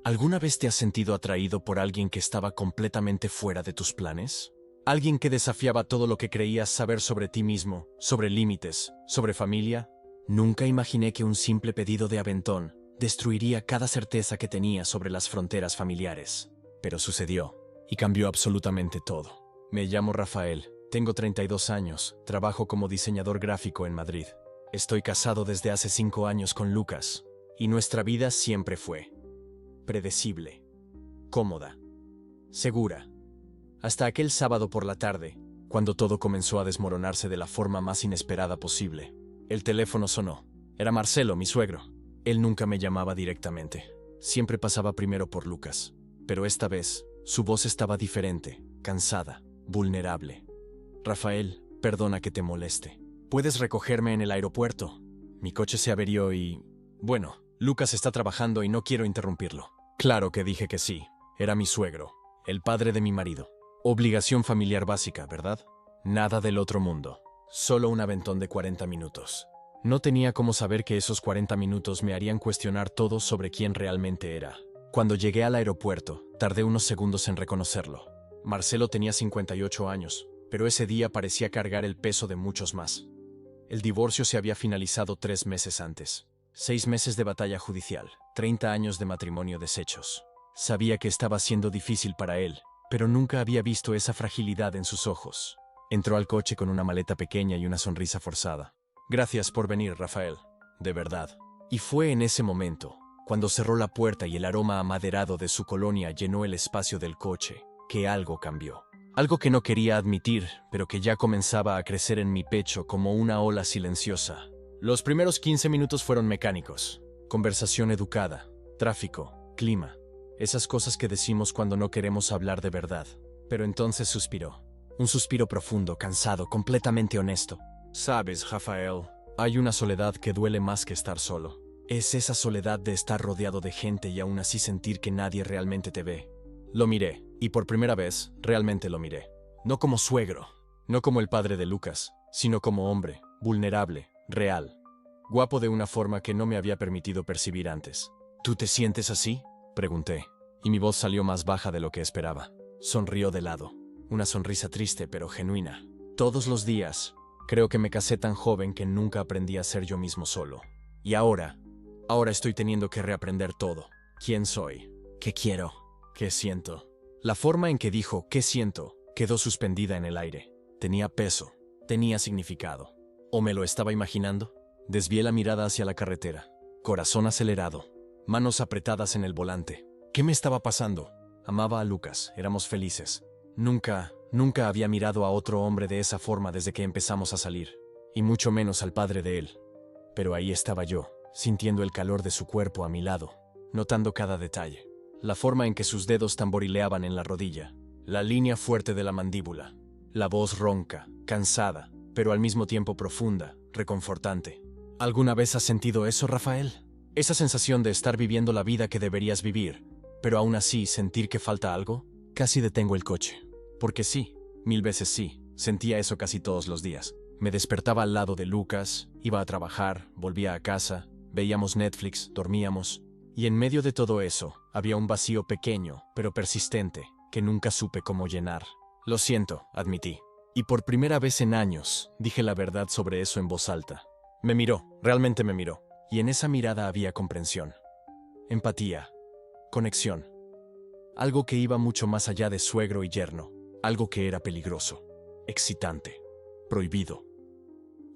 ¿Alguna vez te has sentido atraído por alguien que estaba completamente fuera de tus planes? ¿Alguien que desafiaba todo lo que creías saber sobre ti mismo, sobre límites, sobre familia? Nunca imaginé que un simple pedido de aventón destruiría cada certeza que tenía sobre las fronteras familiares. Pero sucedió, y cambió absolutamente todo. Me llamo Rafael, tengo 32 años, trabajo como diseñador gráfico en Madrid. Estoy casado desde hace 5 años con Lucas, y nuestra vida siempre fue predecible, cómoda, segura. Hasta aquel sábado por la tarde, cuando todo comenzó a desmoronarse de la forma más inesperada posible. El teléfono sonó. Era Marcelo, mi suegro. Él nunca me llamaba directamente. Siempre pasaba primero por Lucas. Pero esta vez, su voz estaba diferente, cansada, vulnerable. Rafael, perdona que te moleste. ¿Puedes recogerme en el aeropuerto? Mi coche se averió y... Bueno, Lucas está trabajando y no quiero interrumpirlo. Claro que dije que sí. Era mi suegro, el padre de mi marido. Obligación familiar básica, ¿verdad? Nada del otro mundo. Solo un aventón de 40 minutos. No tenía cómo saber que esos 40 minutos me harían cuestionar todo sobre quién realmente era. Cuando llegué al aeropuerto, tardé unos segundos en reconocerlo. Marcelo tenía 58 años, pero ese día parecía cargar el peso de muchos más. El divorcio se había finalizado 3 meses antes. 6 meses de batalla judicial, 30 años de matrimonio deshechos. Sabía que estaba siendo difícil para él, pero nunca había visto esa fragilidad en sus ojos. Entró al coche con una maleta pequeña y una sonrisa forzada. Gracias por venir, Rafael. De verdad. Y fue en ese momento, cuando cerró la puerta y el aroma amaderado de su colonia llenó el espacio del coche, que algo cambió. Algo que no quería admitir, pero que ya comenzaba a crecer en mi pecho como una ola silenciosa. Los primeros 15 minutos fueron mecánicos. Conversación educada, tráfico, clima. Esas cosas que decimos cuando no queremos hablar de verdad. Pero entonces suspiró. Un suspiro profundo, cansado, completamente honesto. Sabes, Rafael, hay una soledad que duele más que estar solo. Es esa soledad de estar rodeado de gente y aún así sentir que nadie realmente te ve. Lo miré, y por primera vez, realmente lo miré. No como suegro, no como el padre de Lucas, sino como hombre, vulnerable, real. Guapo de una forma que no me había permitido percibir antes. ¿Tú te sientes así?, pregunté, y mi voz salió más baja de lo que esperaba. Sonrió de lado, una sonrisa triste pero genuina. Todos los días, creo que me casé tan joven que nunca aprendí a ser yo mismo solo. Y ahora estoy teniendo que reaprender todo. ¿Quién soy? ¿Qué quiero? ¿Qué siento? La forma en que dijo «¿qué siento?» quedó suspendida en el aire. Tenía peso, tenía significado. ¿O me lo estaba imaginando? Desvié la mirada hacia la carretera. Corazón acelerado, manos apretadas en el volante. ¿Qué me estaba pasando? Amaba a Lucas, éramos felices. Nunca había mirado a otro hombre de esa forma desde que empezamos a salir. Y mucho menos al padre de él. Pero ahí estaba yo, sintiendo el calor de su cuerpo a mi lado, notando cada detalle. La forma en que sus dedos tamborileaban en la rodilla, la línea fuerte de la mandíbula, la voz ronca, cansada, pero al mismo tiempo profunda, reconfortante. ¿Alguna vez has sentido eso, Rafael? Esa sensación de estar viviendo la vida que deberías vivir, pero aún así sentir que falta algo. Casi detengo el coche. Porque sí, 1000 veces sí, sentía eso casi todos los días. Me despertaba al lado de Lucas, iba a trabajar, volvía a casa, veíamos Netflix, dormíamos. Y en medio de todo eso, había un vacío pequeño, pero persistente, que nunca supe cómo llenar. Lo siento, admití. Y por primera vez en años, dije la verdad sobre eso en voz alta. Me miró, realmente me miró. Y en esa mirada había comprensión, empatía, conexión. Algo que iba mucho más allá de suegro y yerno. Algo que era peligroso, excitante, prohibido.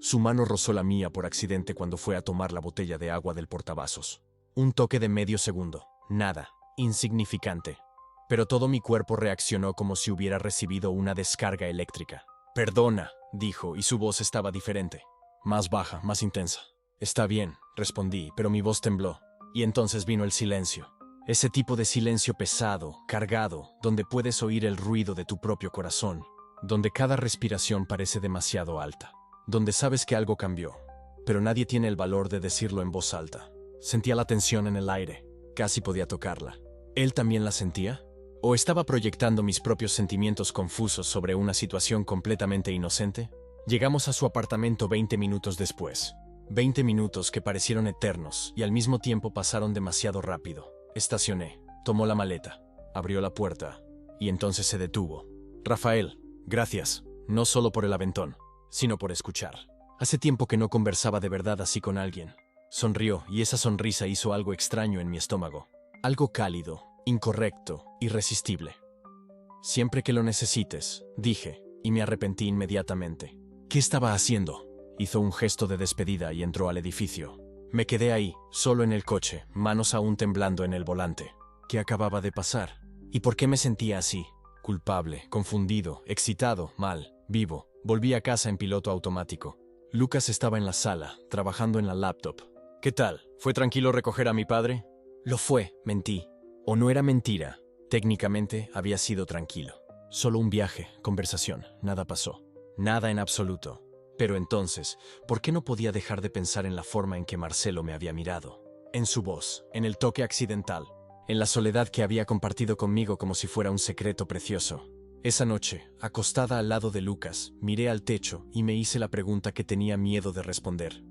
Su mano rozó la mía por accidente cuando fue a tomar la botella de agua del portavasos. Un toque de medio segundo, nada, insignificante. Pero todo mi cuerpo reaccionó como si hubiera recibido una descarga eléctrica. Perdona, dijo, y su voz estaba diferente. Más baja, más intensa. Está bien, respondí, pero mi voz tembló. Y entonces vino el silencio. Ese tipo de silencio pesado, cargado, donde puedes oír el ruido de tu propio corazón. Donde cada respiración parece demasiado alta. Donde sabes que algo cambió, pero nadie tiene el valor de decirlo en voz alta. Sentía la tensión en el aire. Casi podía tocarla. ¿Él también la sentía? ¿O estaba proyectando mis propios sentimientos confusos sobre una situación completamente inocente? Llegamos a su apartamento 20 minutos después. 20 minutos que parecieron eternos y al mismo tiempo pasaron demasiado rápido. Estacioné. Tomó la maleta, abrió la puerta, y entonces se detuvo. Rafael, gracias, no solo por el aventón, sino por escuchar. Hace tiempo que no conversaba de verdad así con alguien. Sonrió y esa sonrisa hizo algo extraño en mi estómago. Algo cálido, incorrecto, irresistible. Siempre que lo necesites, dije, y me arrepentí inmediatamente. ¿Qué estaba haciendo? Hizo un gesto de despedida y entró al edificio. Me quedé ahí, solo en el coche, manos aún temblando en el volante. ¿Qué acababa de pasar? ¿Y por qué me sentía así? Culpable, confundido, excitado, mal, vivo. Volví a casa en piloto automático. Lucas estaba en la sala, trabajando en la laptop. ¿Qué tal? ¿Fue tranquilo recoger a mi padre? Lo fue, mentí. O no era mentira. Técnicamente había sido tranquilo. Solo un viaje, conversación, nada pasó. Nada en absoluto. Pero entonces, ¿por qué no podía dejar de pensar en la forma en que Marcelo me había mirado? En su voz, en el toque accidental, en la soledad que había compartido conmigo como si fuera un secreto precioso. Esa noche, acostada al lado de Lucas, miré al techo y me hice la pregunta que tenía miedo de responder.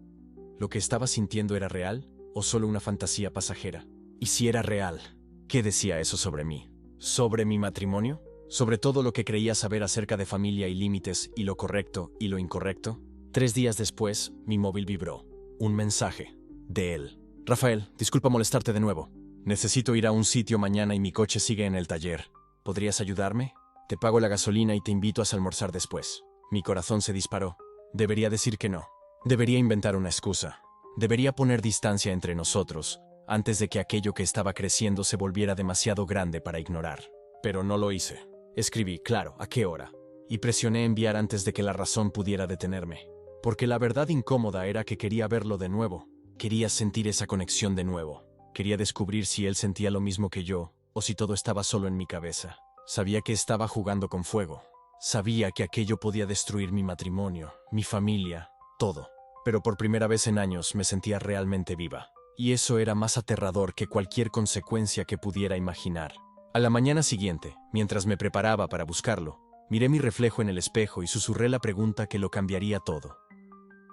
¿Lo que estaba sintiendo era real o solo una fantasía pasajera? Y si era real, ¿qué decía eso sobre mí? ¿Sobre mi matrimonio? ¿Sobre todo lo que creía saber acerca de familia y límites y lo correcto y lo incorrecto? 3 días después, mi móvil vibró. Un mensaje. De él. Rafael, disculpa molestarte de nuevo. Necesito ir a un sitio mañana y mi coche sigue en el taller. ¿Podrías ayudarme? Te pago la gasolina y te invito a almorzar después. Mi corazón se disparó. Debería decir que no. Debería inventar una excusa. Debería poner distancia entre nosotros, antes de que aquello que estaba creciendo se volviera demasiado grande para ignorar. Pero no lo hice. Escribí, claro, ¿a qué hora? Y presioné enviar antes de que la razón pudiera detenerme. Porque la verdad incómoda era que quería verlo de nuevo. Quería sentir esa conexión de nuevo. Quería descubrir si él sentía lo mismo que yo, o si todo estaba solo en mi cabeza. Sabía que estaba jugando con fuego. Sabía que aquello podía destruir mi matrimonio, mi familia, todo. Pero por primera vez en años me sentía realmente viva. Y eso era más aterrador que cualquier consecuencia que pudiera imaginar. A la mañana siguiente, mientras me preparaba para buscarlo, miré mi reflejo en el espejo y susurré la pregunta que lo cambiaría todo.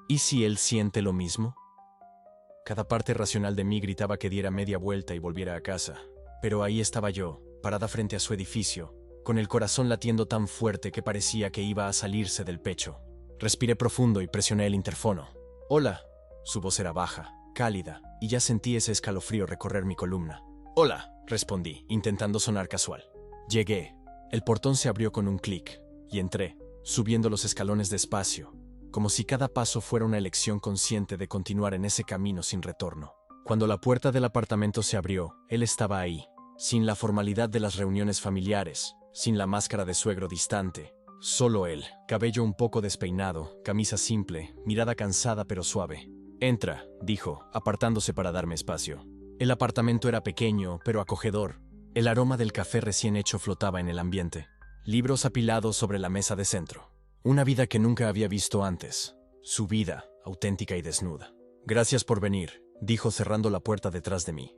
¿Y si él siente lo mismo? Cada parte racional de mí gritaba que diera media vuelta y volviera a casa. Pero ahí estaba yo, parada frente a su edificio, con el corazón latiendo tan fuerte que parecía que iba a salirse del pecho. Respiré profundo y presioné el interfono. «Hola». Su voz era baja, cálida, y ya sentí ese escalofrío recorrer mi columna. «Hola», respondí, intentando sonar casual. Llegué. El portón se abrió con un clic, y entré, subiendo los escalones despacio, como si cada paso fuera una elección consciente de continuar en ese camino sin retorno. Cuando la puerta del apartamento se abrió, él estaba ahí, sin la formalidad de las reuniones familiares, sin la máscara de suegro distante. Solo él, cabello un poco despeinado, camisa simple, mirada cansada pero suave. «Entra», dijo, apartándose para darme espacio. El apartamento era pequeño, pero acogedor. El aroma del café recién hecho flotaba en el ambiente. Libros apilados sobre la mesa de centro. Una vida que nunca había visto antes. Su vida, auténtica y desnuda. «Gracias por venir», dijo cerrando la puerta detrás de mí.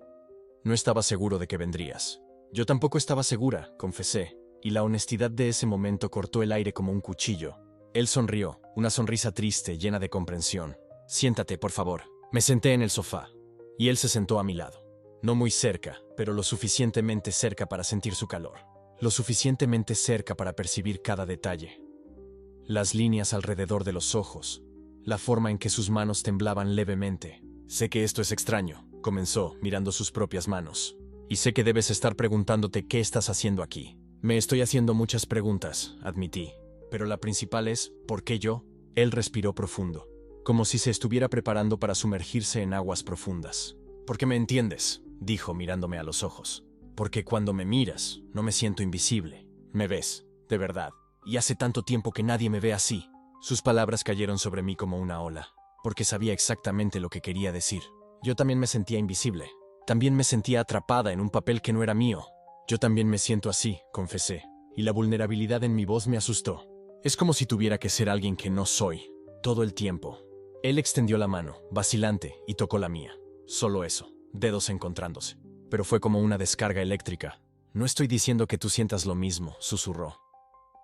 «No estaba seguro de que vendrías». Yo tampoco estaba segura, confesé, y la honestidad de ese momento cortó el aire como un cuchillo. Él sonrió, una sonrisa triste, llena de comprensión. «Siéntate, por favor». Me senté en el sofá, y él se sentó a mi lado. No muy cerca, pero lo suficientemente cerca para sentir su calor. Lo suficientemente cerca para percibir cada detalle. Las líneas alrededor de los ojos, la forma en que sus manos temblaban levemente. «Sé que esto es extraño», comenzó, mirando sus propias manos. «Y sé que debes estar preguntándote qué estás haciendo aquí». «Me estoy haciendo muchas preguntas», admití. «Pero la principal es, ¿por qué yo?» Él respiró profundo, como si se estuviera preparando para sumergirse en aguas profundas. «Porque me entiendes», dijo mirándome a los ojos. «Porque cuando me miras, no me siento invisible. Me ves, de verdad. Y hace tanto tiempo que nadie me ve así». Sus palabras cayeron sobre mí como una ola, porque sabía exactamente lo que quería decir. Yo también me sentía invisible. También me sentía atrapada en un papel que no era mío. «Yo también me siento así», confesé, y la vulnerabilidad en mi voz me asustó. Es como si tuviera que ser alguien que no soy, todo el tiempo. Él extendió la mano, vacilante, y tocó la mía. Solo eso, dedos encontrándose. Pero fue como una descarga eléctrica. «No estoy diciendo que tú sientas lo mismo», susurró.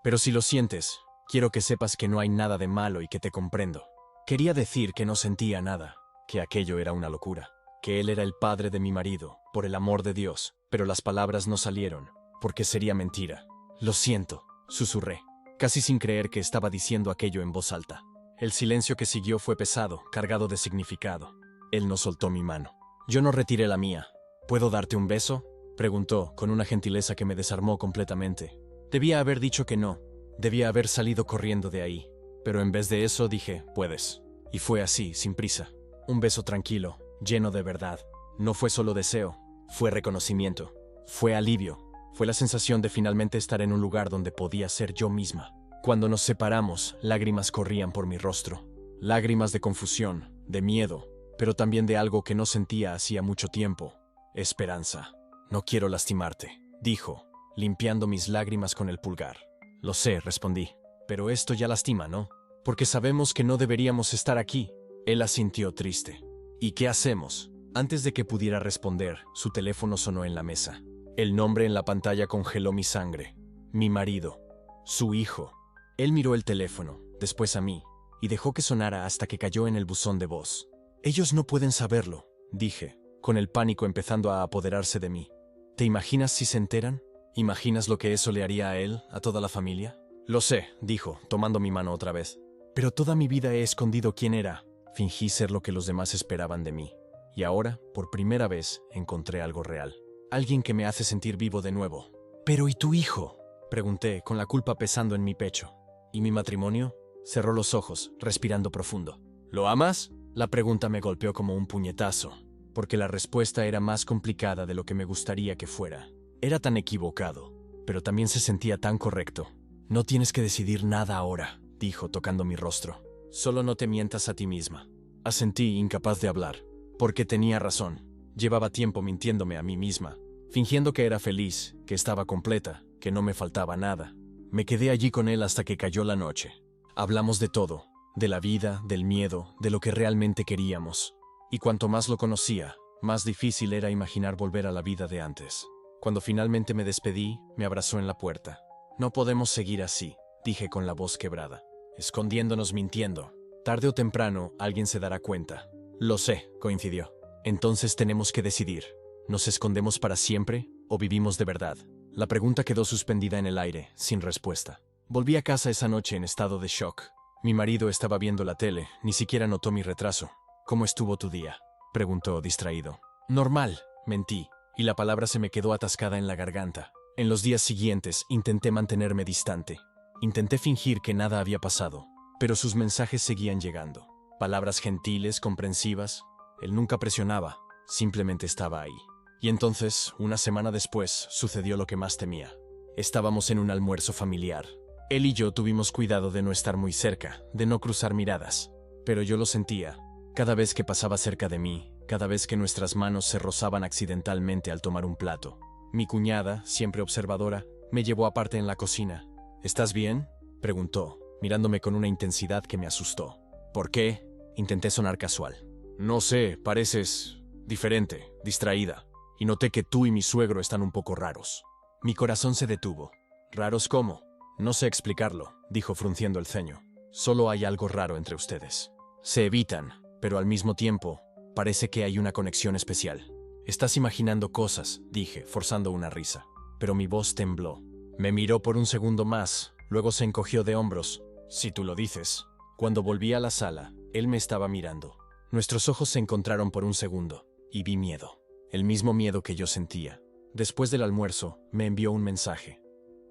«Pero si lo sientes, quiero que sepas que no hay nada de malo y que te comprendo». Quería decir que no sentía nada, que aquello era una locura, que él era el padre de mi marido, por el amor de Dios, pero las palabras no salieron, porque sería mentira. Lo siento, susurré, casi sin creer que estaba diciendo aquello en voz alta. El silencio que siguió fue pesado, cargado de significado. Él no soltó mi mano. Yo no retiré la mía. ¿Puedo darte un beso?, preguntó, con una gentileza que me desarmó completamente. Debía haber dicho que no. Debía haber salido corriendo de ahí. Pero en vez de eso dije, puedes. Y fue así, sin prisa. Un beso tranquilo, lleno de verdad. No fue solo deseo, fue reconocimiento. Fue alivio. Fue la sensación de finalmente estar en un lugar donde podía ser yo misma. Cuando nos separamos, lágrimas corrían por mi rostro. Lágrimas de confusión, de miedo, pero también de algo que no sentía hacía mucho tiempo. Esperanza. No quiero lastimarte, dijo, limpiando mis lágrimas con el pulgar. Lo sé, respondí, pero esto ya lastima, ¿no? Porque sabemos que no deberíamos estar aquí. Él asintió triste. ¿Y qué hacemos? Antes de que pudiera responder, su teléfono sonó en la mesa. El nombre en la pantalla congeló mi sangre. Mi marido. Su hijo. Él miró el teléfono, después a mí, y dejó que sonara hasta que cayó en el buzón de voz. Ellos no pueden saberlo, dije, con el pánico empezando a apoderarse de mí. ¿Te imaginas si se enteran? ¿Imaginas lo que eso le haría a él, a toda la familia? Lo sé, dijo, tomando mi mano otra vez. Pero toda mi vida he escondido quién era. Fingí ser lo que los demás esperaban de mí. Y ahora, por primera vez, encontré algo real. Alguien que me hace sentir vivo de nuevo. ¿Pero y tu hijo?, pregunté, con la culpa pesando en mi pecho. ¿Y mi matrimonio? Cerró los ojos, respirando profundo. ¿Lo amas? La pregunta me golpeó como un puñetazo, porque la respuesta era más complicada de lo que me gustaría que fuera. Era tan equivocado, pero también se sentía tan correcto. No tienes que decidir nada ahora, dijo, tocando mi rostro. Solo no te mientas a ti misma. Asentí, incapaz de hablar, porque tenía razón. Llevaba tiempo mintiéndome a mí misma, fingiendo que era feliz, que estaba completa, que no me faltaba nada. Me quedé allí con él hasta que cayó la noche. Hablamos de todo, de la vida, del miedo, de lo que realmente queríamos. Y cuanto más lo conocía, más difícil era imaginar volver a la vida de antes. Cuando finalmente me despedí, me abrazó en la puerta. No podemos seguir así, dije con la voz quebrada, escondiéndonos, mintiendo. Tarde o temprano, alguien se dará cuenta. Lo sé, coincidió. Entonces tenemos que decidir. ¿Nos escondemos para siempre o vivimos de verdad? La pregunta quedó suspendida en el aire, sin respuesta. Volví a casa esa noche en estado de shock. Mi marido estaba viendo la tele, ni siquiera notó mi retraso. ¿Cómo estuvo tu día?, preguntó, distraído. Normal, mentí, y la palabra se me quedó atascada en la garganta. En los días siguientes intenté mantenerme distante. Intenté fingir que nada había pasado, pero sus mensajes seguían llegando. Palabras gentiles, comprensivas. Él nunca presionaba, simplemente estaba ahí. Y entonces, una semana después, sucedió lo que más temía. Estábamos en un almuerzo familiar. Él y yo tuvimos cuidado de no estar muy cerca, de no cruzar miradas. Pero yo lo sentía. Cada vez que pasaba cerca de mí, cada vez que nuestras manos se rozaban accidentalmente al tomar un plato. Mi cuñada, siempre observadora, me llevó aparte en la cocina. ¿Estás bien?, preguntó, mirándome con una intensidad que me asustó. ¿Por qué?, intenté sonar casual. No sé, pareces diferente, distraída. Y noté que tú y mi suegro están un poco raros. Mi corazón se detuvo. ¿Raros cómo? No sé explicarlo, dijo frunciendo el ceño. Solo hay algo raro entre ustedes. Se evitan, pero al mismo tiempo, parece que hay una conexión especial. Estás imaginando cosas, dije, forzando una risa. Pero mi voz tembló. Me miró por un segundo más, luego se encogió de hombros. Si tú lo dices. Cuando volví a la sala, él me estaba mirando. Nuestros ojos se encontraron por un segundo, y vi miedo. El mismo miedo que yo sentía. Después del almuerzo, me envió un mensaje.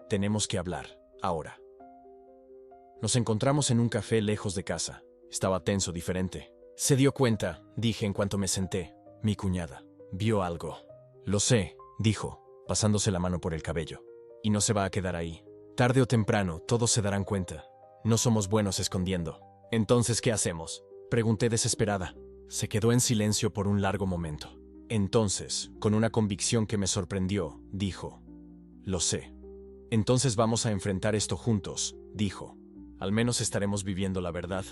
Tenemos que hablar, ahora. Nos encontramos en un café lejos de casa. Estaba tenso, diferente. Se dio cuenta, dije en cuanto me senté. Mi cuñada. Vio algo. Lo sé, dijo, pasándose la mano por el cabello. Y no se va a quedar ahí. Tarde o temprano, todos se darán cuenta. No somos buenos escondiendo. Entonces, ¿qué hacemos?, pregunté desesperada. Se quedó en silencio por un largo momento. Entonces, con una convicción que me sorprendió, dijo: lo sé. Entonces vamos a enfrentar esto juntos, dijo. Al menos estaremos viviendo la verdad.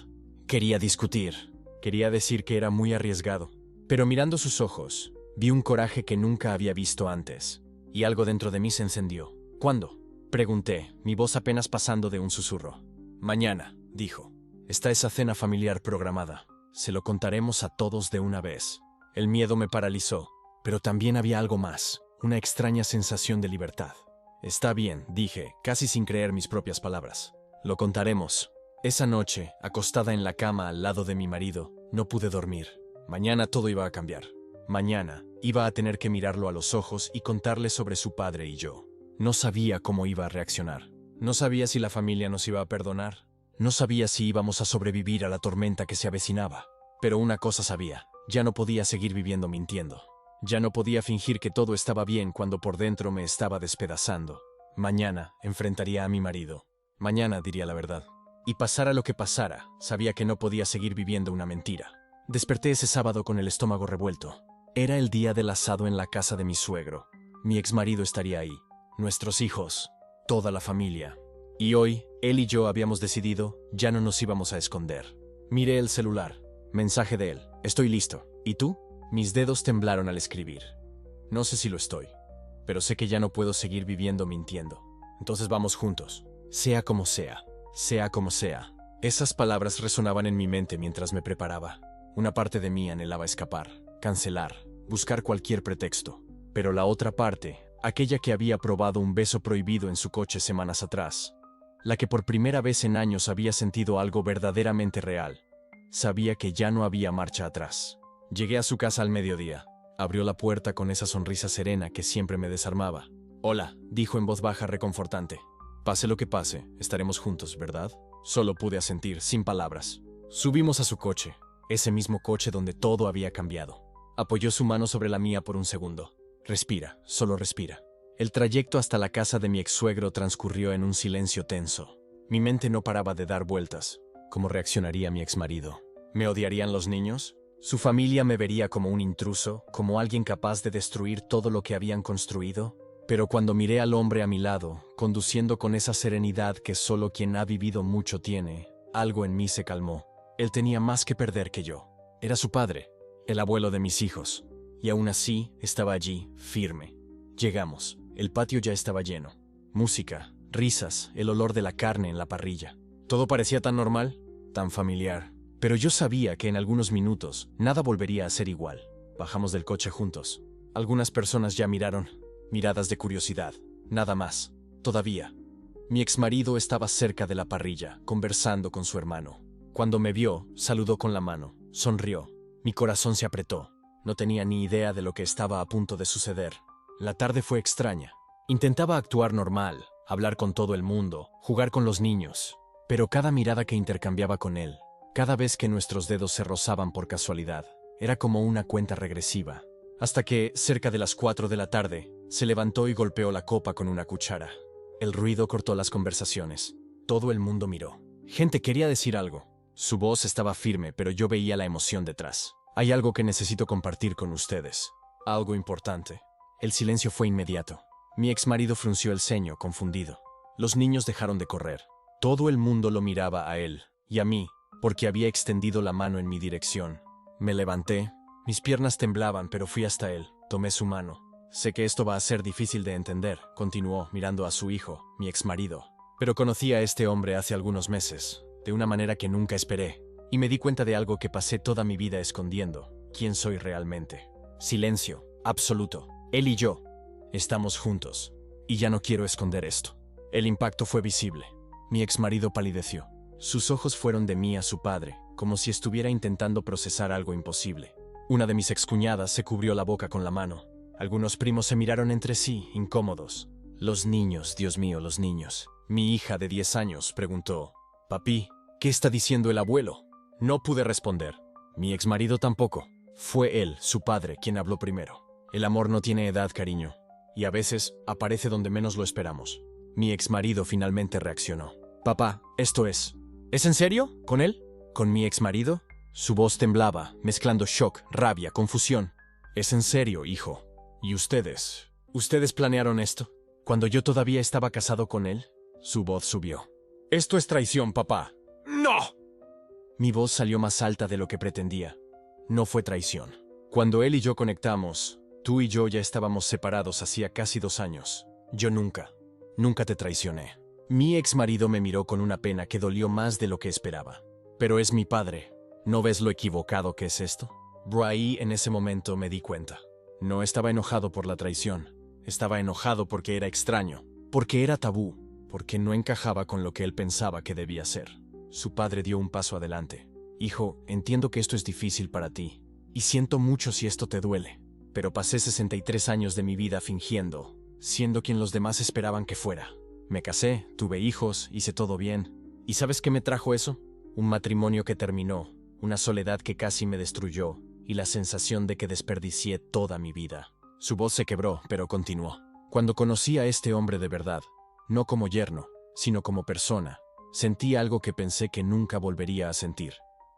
Quería discutir. Quería decir que era muy arriesgado. Pero mirando sus ojos, vi un coraje que nunca había visto antes. Y algo dentro de mí se encendió. ¿Cuándo?, pregunté, mi voz apenas pasando de un susurro. Mañana, dijo. Está esa cena familiar programada. Se lo contaremos a todos de una vez. El miedo me paralizó, pero también había algo más. una extraña sensación de libertad. Está bien, dije, casi sin creer mis propias palabras. Lo contaremos. Esa noche, acostada en la cama al lado de mi marido, no pude dormir. Mañana todo iba a cambiar. Mañana iba a tener que mirarlo a los ojos y contarle sobre su padre y yo. No sabía cómo iba a reaccionar. No sabía si la familia nos iba a perdonar. No sabía si íbamos a sobrevivir a la tormenta que se avecinaba. Pero una cosa sabía, ya no podía seguir viviendo mintiendo. Ya no podía fingir que todo estaba bien cuando por dentro me estaba despedazando. Mañana enfrentaría a mi marido. Mañana diría la verdad. Y pasara lo que pasara, sabía que no podía seguir viviendo una mentira. Desperté ese sábado con el estómago revuelto. Era el día del asado en la casa de mi suegro. Mi exmarido estaría ahí. Nuestros hijos. Toda la familia. Y hoy, él y yo habíamos decidido, ya no nos íbamos a esconder. Miré el celular. Mensaje de él. Estoy listo. ¿Y tú? Mis dedos temblaron al escribir. No sé si lo estoy, pero sé que ya no puedo seguir viviendo mintiendo. Entonces vamos juntos. Sea como sea. Sea como sea. Esas palabras resonaban en mi mente mientras me preparaba. Una parte de mí anhelaba escapar, cancelar, buscar cualquier pretexto. Pero la otra parte, aquella que había probado un beso prohibido en su coche semanas atrás, la que por primera vez en años había sentido algo verdaderamente real, sabía que ya no había marcha atrás. Llegué a su casa al mediodía. Abrió la puerta con esa sonrisa serena que siempre me desarmaba. «Hola», dijo en voz baja reconfortante. «Pase lo que pase, estaremos juntos, ¿verdad?» Solo pude asentir, sin palabras. Subimos a su coche, ese mismo coche donde todo había cambiado. Apoyó su mano sobre la mía por un segundo. «Respira, solo respira». El trayecto hasta la casa de mi ex-suegro transcurrió en un silencio tenso. Mi mente no paraba de dar vueltas. ¿Cómo reaccionaría mi exmarido? ¿Me odiarían los niños? ¿Su familia me vería como un intruso, como alguien capaz de destruir todo lo que habían construido? Pero cuando miré al hombre a mi lado, conduciendo con esa serenidad que solo quien ha vivido mucho tiene, algo en mí se calmó. Él tenía más que perder que yo. Era su padre, el abuelo de mis hijos, y aún así estaba allí, firme. Llegamos. El patio ya estaba lleno. Música, risas, el olor de la carne en la parrilla. Todo parecía tan normal, tan familiar. Pero yo sabía que en algunos minutos nada volvería a ser igual. Bajamos del coche juntos. Algunas personas ya miraron, miradas de curiosidad. Nada más. Todavía. Mi exmarido estaba cerca de la parrilla, conversando con su hermano. Cuando me vio, saludó con la mano, sonrió. Mi corazón se apretó. No tenía ni idea de lo que estaba a punto de suceder. La tarde fue extraña. Intentaba actuar normal, hablar con todo el mundo, jugar con los niños. Pero cada mirada que intercambiaba con él, cada vez que nuestros dedos se rozaban por casualidad, era como una cuenta regresiva. Hasta que, cerca de las 4 de la tarde, se levantó y golpeó la copa con una cuchara. El ruido cortó las conversaciones. Todo el mundo miró. Gente quería decir algo. Su voz estaba firme, pero yo veía la emoción detrás. Hay algo que necesito compartir con ustedes. Algo importante. El silencio fue inmediato. Mi exmarido frunció el ceño, confundido. Los niños dejaron de correr. Todo el mundo lo miraba a él y a mí, porque había extendido la mano en mi dirección. Me levanté. Mis piernas temblaban, pero fui hasta él. Tomé su mano. Sé que esto va a ser difícil de entender, continuó, mirando a su hijo, mi exmarido. Pero conocí a este hombre hace algunos meses, de una manera que nunca esperé, y me di cuenta de algo que pasé toda mi vida escondiendo, quién soy realmente. Silencio, absoluto. Él y yo estamos juntos, y ya no quiero esconder esto. El impacto fue visible. Mi exmarido palideció. Sus ojos fueron de mí a su padre, como si estuviera intentando procesar algo imposible. Una de mis excuñadas se cubrió la boca con la mano. Algunos primos se miraron entre sí, incómodos. Los niños, Dios mío, los niños. Mi hija de 10 años preguntó: «Papi, ¿qué está diciendo el abuelo?» No pude responder. Mi exmarido tampoco. Fue él, su padre, quien habló primero. El amor no tiene edad, cariño, y a veces aparece donde menos lo esperamos. Mi exmarido finalmente reaccionó. «Papá, esto es... ¿Es en serio? ¿Con él? ¿Con mi exmarido?» Su voz temblaba, mezclando shock, rabia, confusión. «Es en serio, hijo. ¿Y ustedes? ¿Ustedes planearon esto? ¿Cuando yo todavía estaba casado con él?» Su voz subió. «Esto es traición, papá». «¡No!». Mi voz salió más alta de lo que pretendía. No fue traición. Cuando él y yo conectamos, tú y yo ya estábamos separados hacía casi 2 años. Yo nunca te traicioné. Mi exmarido me miró con una pena que dolió más de lo que esperaba. «Pero es mi padre. ¿No ves lo equivocado que es esto?». Ahí, en ese momento, me di cuenta. No estaba enojado por la traición. Estaba enojado porque era extraño, porque era tabú, porque no encajaba con lo que él pensaba que debía ser. Su padre dio un paso adelante. Hijo, entiendo que esto es difícil para ti, y siento mucho si esto te duele, pero pasé 63 años de mi vida fingiendo, siendo quien los demás esperaban que fuera. Me casé, tuve hijos, hice todo bien. ¿Y sabes qué me trajo eso? Un matrimonio que terminó, una soledad que casi me destruyó, y la sensación de que desperdicié toda mi vida. Su voz se quebró, pero continuó. Cuando conocí a este hombre de verdad, no como yerno, sino como persona, sentí algo que pensé que nunca volvería a sentir.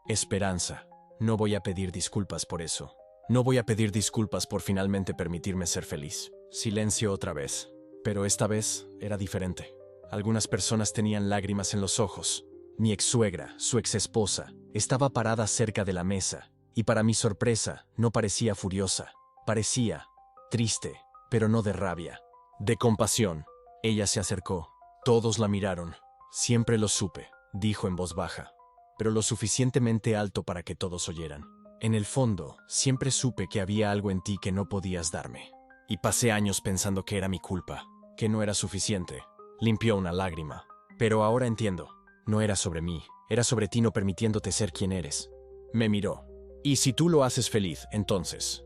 Esperanza. No voy a pedir disculpas por eso. No voy a pedir disculpas por finalmente permitirme ser feliz. Silencio otra vez. Pero esta vez era diferente. Algunas personas tenían lágrimas en los ojos. Mi ex-suegra, su ex-esposa, estaba parada cerca de la mesa, y para mi sorpresa, no parecía furiosa. Parecía triste, pero no de rabia, de compasión. Ella se acercó. Todos la miraron. Siempre lo supe, dijo en voz baja, pero lo suficientemente alto para que todos oyeran. En el fondo, siempre supe que había algo en ti que no podías darme. Y pasé años pensando que era mi culpa, que no era suficiente. Limpió una lágrima. Pero ahora entiendo. No era sobre mí, era sobre ti no permitiéndote ser quien eres. Me miró. Y si tú lo haces feliz, entonces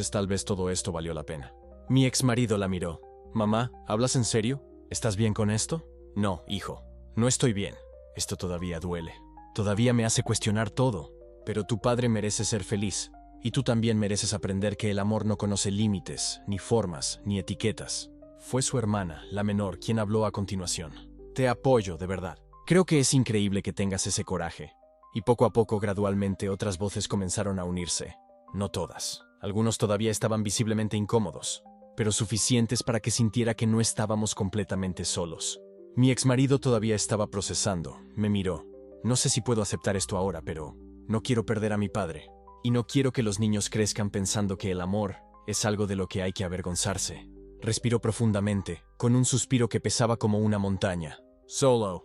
tal vez todo esto valió la pena. Mi exmarido la miró. Mamá, ¿hablas en serio? ¿Estás bien con esto? No, hijo, no estoy bien. Esto todavía duele. Todavía me hace cuestionar todo. Pero tu padre merece ser feliz. Y tú también mereces aprender que el amor no conoce límites, ni formas, ni etiquetas. Fue su hermana, la menor, quien habló a continuación. Te apoyo, de verdad. Creo que es increíble que tengas ese coraje. Y poco a poco, gradualmente, otras voces comenzaron a unirse. No todas. Algunos todavía estaban visiblemente incómodos, pero suficientes para que sintiera que no estábamos completamente solos. Mi exmarido todavía estaba procesando. Me miró. No sé si puedo aceptar esto ahora, pero no quiero perder a mi padre. Y no quiero que los niños crezcan pensando que el amor es algo de lo que hay que avergonzarse. Respiró profundamente, con un suspiro que pesaba como una montaña. Solo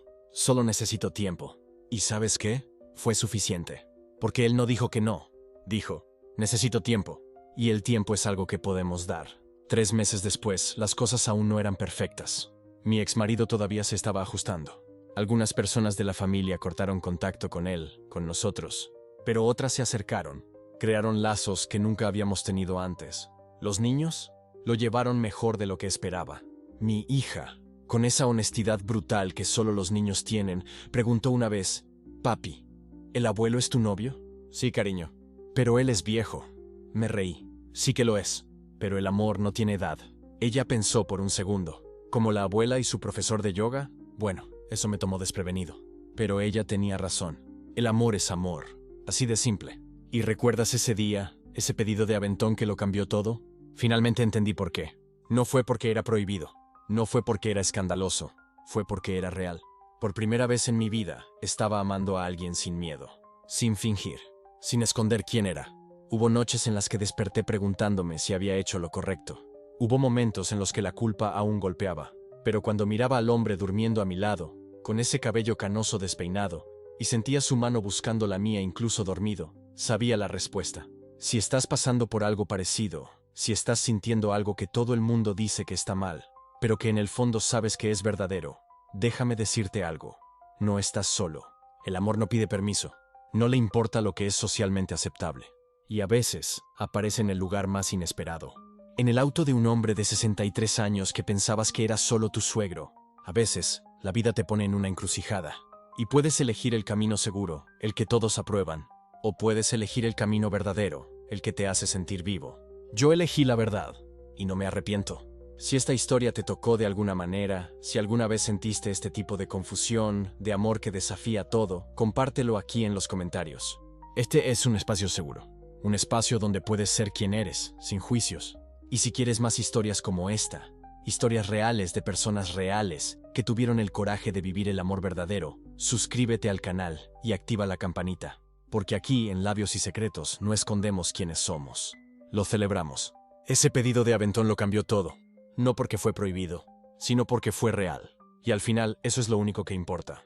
necesito tiempo. ¿Y sabes qué? Fue suficiente. Porque él no dijo que no. Dijo, necesito tiempo. Y el tiempo es algo que podemos dar. 3 meses después, las cosas aún no eran perfectas. Mi exmarido todavía se estaba ajustando. Algunas personas de la familia cortaron contacto con él, con nosotros. Pero otras se acercaron. Crearon lazos que nunca habíamos tenido antes. Los niños lo llevaron mejor de lo que esperaba. Mi hija, con esa honestidad brutal que solo los niños tienen, preguntó una vez, «Papi, ¿el abuelo es tu novio?» «Sí, cariño. Pero él es viejo». Me reí. «Sí que lo es. Pero el amor no tiene edad». Ella pensó por un segundo. ¿Como la abuela y su profesor de yoga? Bueno, eso me tomó desprevenido. Pero ella tenía razón. El amor es amor. Así de simple. ¿Y recuerdas ese día, ese pedido de aventón que lo cambió todo? Finalmente entendí por qué. No fue porque era prohibido. No fue porque era escandaloso. Fue porque era real. Por primera vez en mi vida, estaba amando a alguien sin miedo. Sin fingir. Sin esconder quién era. Hubo noches en las que desperté preguntándome si había hecho lo correcto. Hubo momentos en los que la culpa aún golpeaba. Pero cuando miraba al hombre durmiendo a mi lado, con ese cabello canoso despeinado, y sentía su mano buscando la mía incluso dormido, sabía la respuesta. Si estás pasando por algo parecido, si estás sintiendo algo que todo el mundo dice que está mal, pero que en el fondo sabes que es verdadero, déjame decirte algo. No estás solo. El amor no pide permiso. No le importa lo que es socialmente aceptable. Y a veces aparece en el lugar más inesperado. En el auto de un hombre de 63 años que pensabas que era solo tu suegro. A veces, la vida te pone en una encrucijada. Y puedes elegir el camino seguro, el que todos aprueban. O puedes elegir el camino verdadero, el que te hace sentir vivo. Yo elegí la verdad, y no me arrepiento. Si esta historia te tocó de alguna manera, si alguna vez sentiste este tipo de confusión, de amor que desafía todo, compártelo aquí en los comentarios. Este es un espacio seguro. Un espacio donde puedes ser quien eres, sin juicios. Y si quieres más historias como esta, historias reales de personas reales que tuvieron el coraje de vivir el amor verdadero, suscríbete al canal y activa la campanita. Porque aquí, en Labios y Secretos, no escondemos quiénes somos. Lo celebramos. Ese pedido de aventón lo cambió todo. No porque fue prohibido, sino porque fue real. Y al final, eso es lo único que importa.